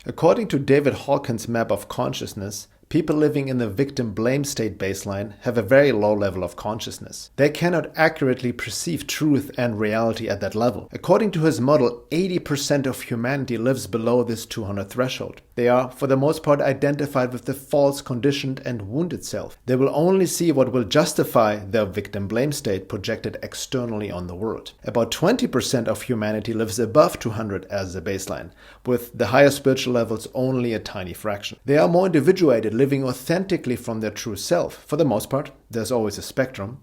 According to David Hawkins' map of consciousness, people living in the victim blame state baseline have a very low level of consciousness. They cannot accurately perceive truth and reality at that level. According to his model, 80% of humanity lives below this 200 threshold. They are, for the most part, identified with the false, conditioned, and wounded self. They will only see what will justify their victim blame state projected externally on the world. About 20% of humanity lives above 200 as a baseline, with the higher spiritual levels only a tiny fraction. They are more individuated, living authentically from their true self. For the most part, there's always a spectrum.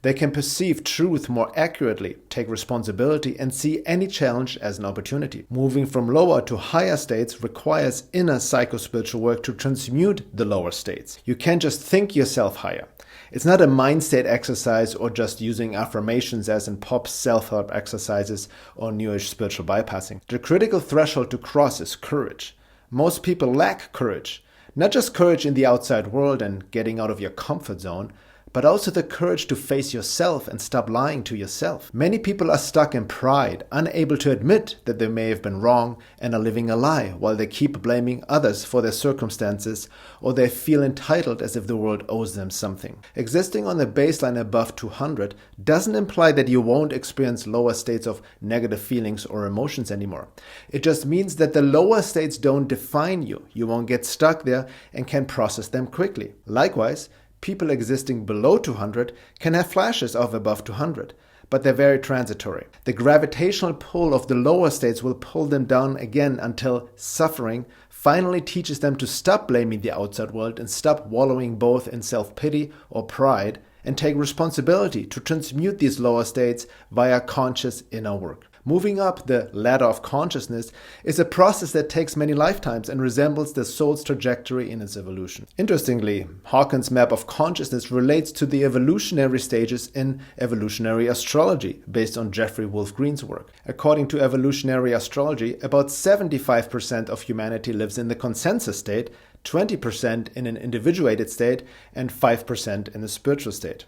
They can perceive truth more accurately, take responsibility, and see any challenge as an opportunity. Moving from lower to higher states requires inner psycho-spiritual work to transmute the lower states. You can't just think yourself higher. It's not a mind state exercise or just using affirmations as in pop self-help exercises or New Age spiritual bypassing. The critical threshold to cross is courage. Most people lack courage. Not just courage in the outside world and getting out of your comfort zone, but also the courage to face yourself and stop lying to yourself. Many people are stuck in pride, unable to admit that they may have been wrong and are living a lie while they keep blaming others for their circumstances, or they feel entitled as if the world owes them something. Existing on the baseline above 200 doesn't imply that you won't experience lower states of negative feelings or emotions anymore. It just means that the lower states don't define you. You won't get stuck there and can process them quickly. Likewise, people existing below 200 can have flashes of above 200, but they're very transitory. The gravitational pull of the lower states will pull them down again until suffering finally teaches them to stop blaming the outside world and stop wallowing both in self-pity or pride and take responsibility to transmute these lower states via conscious inner work. Moving up the ladder of consciousness is a process that takes many lifetimes and resembles the soul's trajectory in its evolution. Interestingly, Hawkins' map of consciousness relates to the evolutionary stages in evolutionary astrology, based on Jeffrey Wolf Green's work. According to evolutionary astrology, about 75% of humanity lives in the consensus state, 20% in an individuated state, and 5% in a spiritual state.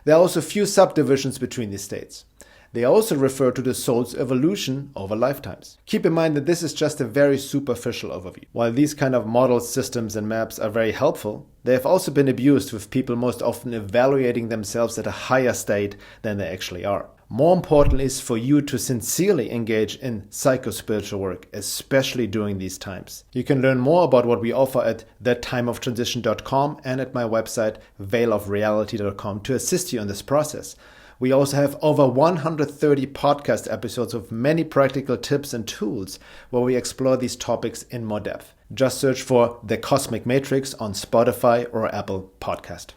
There are also few subdivisions between these states. They also refer to the soul's evolution over lifetimes. Keep in mind that this is just a very superficial overview. While these kind of models, systems, and maps are very helpful, they have also been abused, with people most often evaluating themselves at a higher state than they actually are. More important is for you to sincerely engage in psycho-spiritual work, especially during these times. You can learn more about what we offer at thattimeoftransition.com and at my website veilofreality.com to assist you in this process. We also have over 130 podcast episodes with many practical tips and tools where we explore these topics in more depth. Just search for The Cosmic Matrix on Spotify or Apple Podcast.